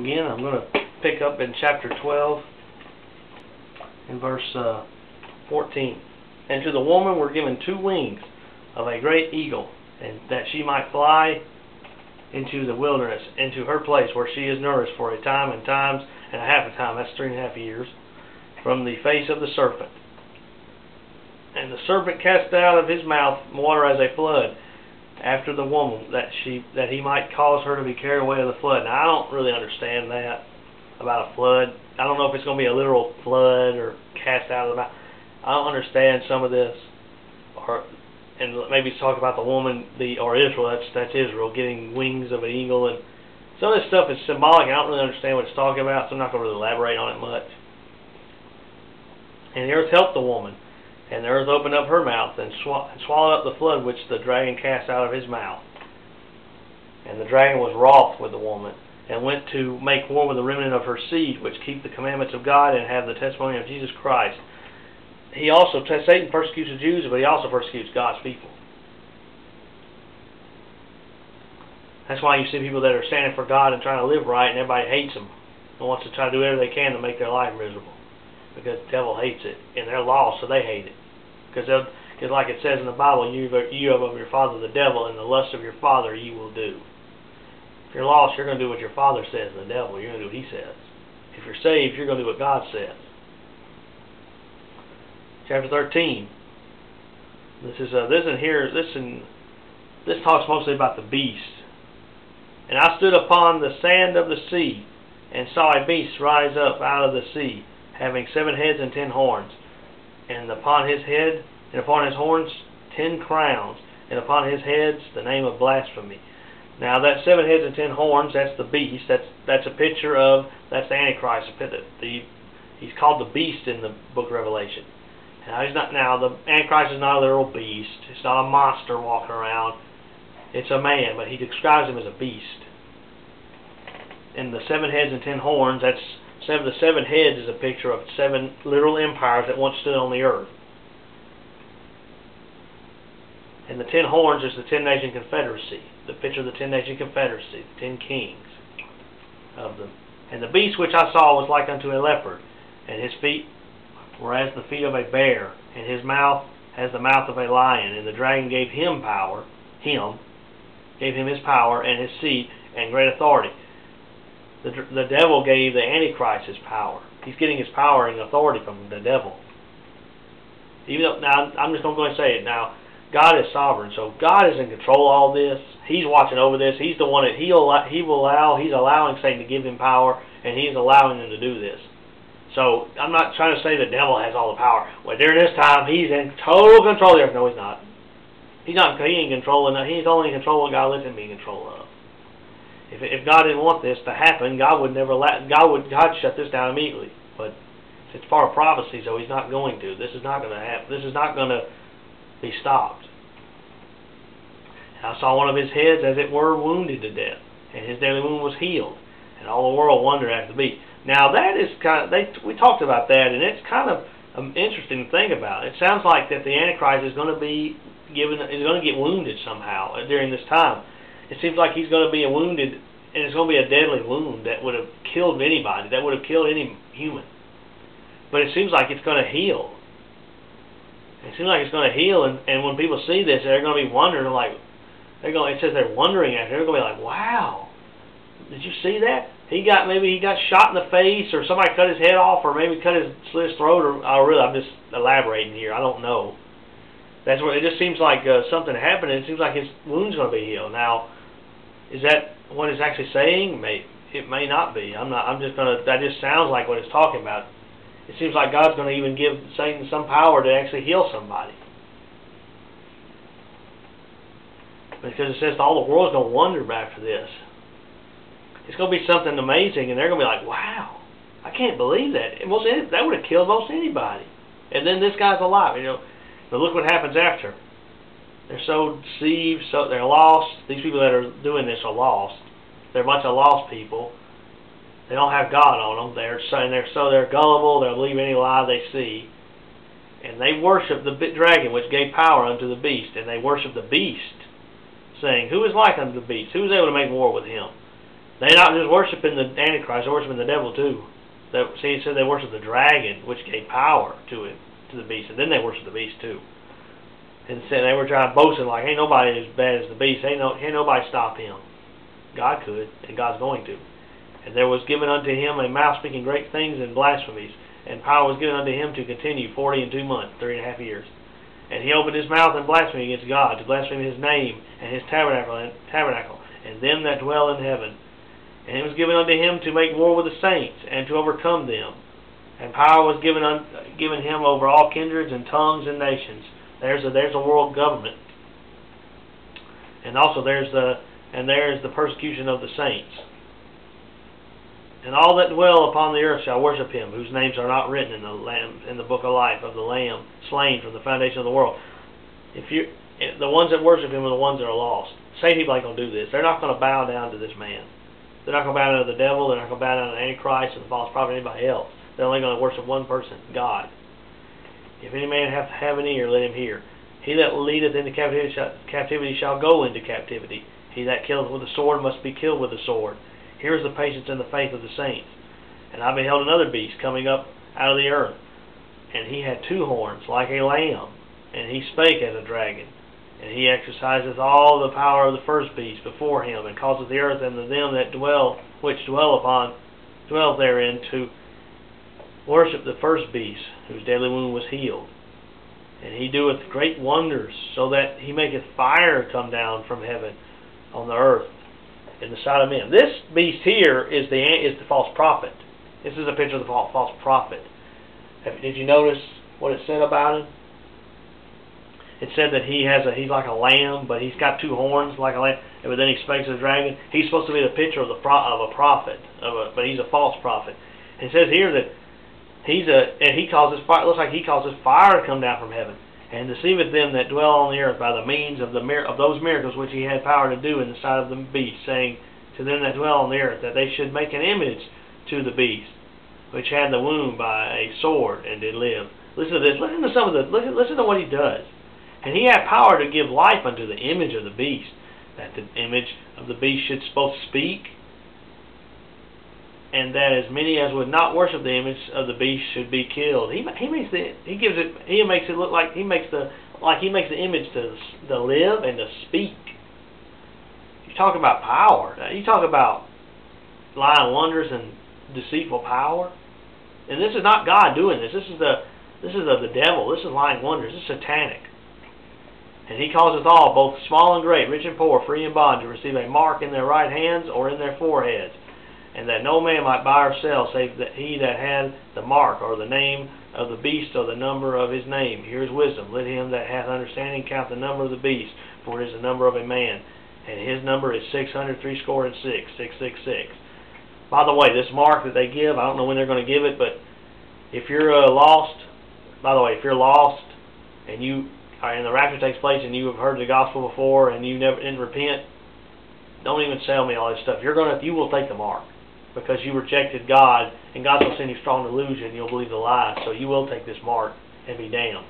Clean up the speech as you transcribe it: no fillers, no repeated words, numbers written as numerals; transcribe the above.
again. I'm going to pick up in chapter 12 in verse 14. And to the woman were given 2 wings of a great eagle, and that she might fly into the wilderness, into her place where she is nourished for a time and times and a half a time, that's 3.5 years, from the face of the serpent. And the serpent cast out of his mouth water as a flood after the woman, that he might cause her to be carried away of the flood. Now, I don't really understand that about a flood. I don't know if it's going to be a literal flood or cast out of the mouth. I don't understand some of this. And maybe talk about the woman, or Israel, that's Israel, getting wings of an eagle. And some of this stuff is symbolic. I don't really understand what it's talking about, so I'm not going to really elaborate on it much. And the earth helped the woman. And the earth opened up her mouth and swallowed up the flood which the dragon cast out of his mouth. And the dragon was wroth with the woman, and went to make war with the remnant of her seed, which keep the commandments of God and have the testimony of Jesus Christ. Satan persecutes the Jews, but he also persecutes God's people. That's why you see people that are standing for God and trying to live right, and everybody hates them and wants to try to do whatever they can to make their life miserable. Because the devil hates it, and they're lost, so they hate it. Because like it says in the Bible, you have of your father the devil, and the lust of your father you will do. If you're lost, you're going to do what your father says, the devil. You're going to do what he says. If you're saved, you're going to do what God says. Chapter 13. This talks mostly about the beast. And I stood upon the sand of the sea, and saw a beast rise up out of the sea, having 7 heads and 10 horns, and upon his head and upon his horns 10 crowns, and upon his heads the name of blasphemy. Now that 7 heads and 10 horns, that's the beast. That's a picture of, that's the Antichrist. He's called the beast in the book of Revelation. Now the Antichrist is not a literal beast. It's not a monster walking around. It's a man, but he describes him as a beast. And the 7 heads and 10 horns, the 7 heads is a picture of 7 literal empires that once stood on the earth. And the 10 horns is the 10-nation confederacy. The picture of the 10-nation confederacy, the 10 kings of them. And the beast which I saw was like unto a leopard, and his feet were as the feet of a bear, and his mouth as the mouth of a lion. And the dragon gave him power, gave him his power and his seat and great authority. The devil gave the Antichrist his power. He's getting his power and authority from the devil. Now, I'm just going to go and say it. Now, God is sovereign, so God is in control of all this. He's watching over this. He's the one that He's allowing Satan to give him power, and He's allowing him to do this. So I'm not trying to say the devil has all the power. Well, during this time, he's in total control of the earth. No, he's not. He ain't controlling. He's only in control of what God lets him be in control of. If God didn't want this to happen, God would shut this down immediately. But it's part of prophecy, so He's not going to. This is not going to happen. This is not going to be stopped. And I saw one of his heads, as it were, wounded to death, and his deadly wound was healed, and all the world wondered after the beast. Now that is we talked about that, and it's kind of interesting to think about. It sounds like that the Antichrist is going to get wounded somehow during this time. It seems like he's going to be wounded, and it's going to be a deadly wound that would have killed anybody, that would have killed any human. But it seems like it's going to heal. It seems like it's going to heal, and when people see this, they're going to be wondering, it says they're wondering at it. They're going to be like, wow, did you see that? Maybe he got shot in the face, or somebody cut his head off, or maybe slit his throat, or I'm just elaborating here. I don't know. That's what it just seems like something happened. And it seems like his wound's going to be healed. Now, is that what it's actually saying? It may not be. That just sounds like what it's talking about. It seems like God's going to even give Satan some power to actually heal somebody. Because it says all the world's going to wonder after this. It's going to be something amazing, and they're going to be like, wow, I can't believe that. That would have killed most anybody. And then this guy's alive, But look what happens after. They're so deceived, they're lost. These people that are doing this are lost. They're a bunch of lost people. They don't have God on them. They're gullible. They'll believe any lie they see. And they worship the dragon, which gave power unto the beast. And they worship the beast, saying, who is like unto the beast? Who is able to make war with him? They're not just worshiping the Antichrist, they're worshiping the devil too. See, it said they worship the dragon, which gave power to it, to the beast, and then they worship the beast too. And said they were trying to boast like, ain't nobody as bad as the beast. Ain't nobody stop him. God could, and God's going to. And there was given unto him a mouth speaking great things and blasphemies, and power was given unto him to continue 40 and 2 months, 3.5 years. And he opened his mouth in blasphemy against God, to blaspheme his name and his tabernacle, and them that dwell in heaven. And it was given unto him to make war with the saints, and to overcome them. And power was given him over all kindreds and tongues and nations. There's a world government. And also there is the persecution of the saints. And all that dwell upon the earth shall worship him, whose names are not written in the book of life of the Lamb, slain from the foundation of the world. The ones that worship him are the ones that are lost. Satan people ain't going to do this. They're not going to bow down to this man. They're not going to bow down to the devil. They're not going to bow down to Antichrist and the false prophet or anybody else. They're only going to worship one person, God. If any man have an ear, let him hear. He that leadeth into captivity shall go into captivity. He that killeth with the sword must be killed with the sword. Here is the patience and the faith of the saints. And I beheld another beast coming up out of the earth, and he had 2 horns like a lamb, and he spake as a dragon. And he exerciseth all the power of the first beast before him, and causeth the earth and them that dwell therein to worship the first beast, whose deadly wound was healed. And he doeth great wonders, so that he maketh fire come down from heaven on the earth in the sight of men. This beast here is the false prophet. This is a picture of the false prophet. Did you notice what it said about him? It said that he's like a lamb, but he's got 2 horns like a lamb. But then he speaks as a dragon. He's supposed to be the picture of a prophet, but he's a false prophet. And it says here that he causes fire. It looks like he causes fire to come down from heaven, and deceiveth them that dwell on the earth by the means of those miracles which he had power to do in the sight of the beast, saying to them that dwell on the earth that they should make an image to the beast, which had the wound by a sword and did live. Listen to this. Listen to what he does. And he had power to give life unto the image of the beast, that the image of the beast should both speak, and that as many as would not worship the image of the beast should be killed. He makes it look like he makes the image to live and to speak. You talk about power. You talk about lying wonders and deceitful power. And this is not God doing this. This is of the devil. This is lying wonders. This is satanic. And he causeth all, both small and great, rich and poor, free and bond, to receive a mark in their right hands or in their foreheads, and that no man might buy or sell, save that he that had the mark, or the name of the beast, or the number of his name. Here is wisdom. Let him that hath understanding count the number of the beast, for it is the number of a man, and his number is 666. By the way, this mark that they give, I don't know when they're going to give it, but if you're lost, and the rapture takes place, and you have heard the gospel before, and you never didn't repent, don't even sell me all this stuff. You will take the mark, because you rejected God, and God's going to send you strong delusion. You'll believe the lie, so you will take this mark and be damned.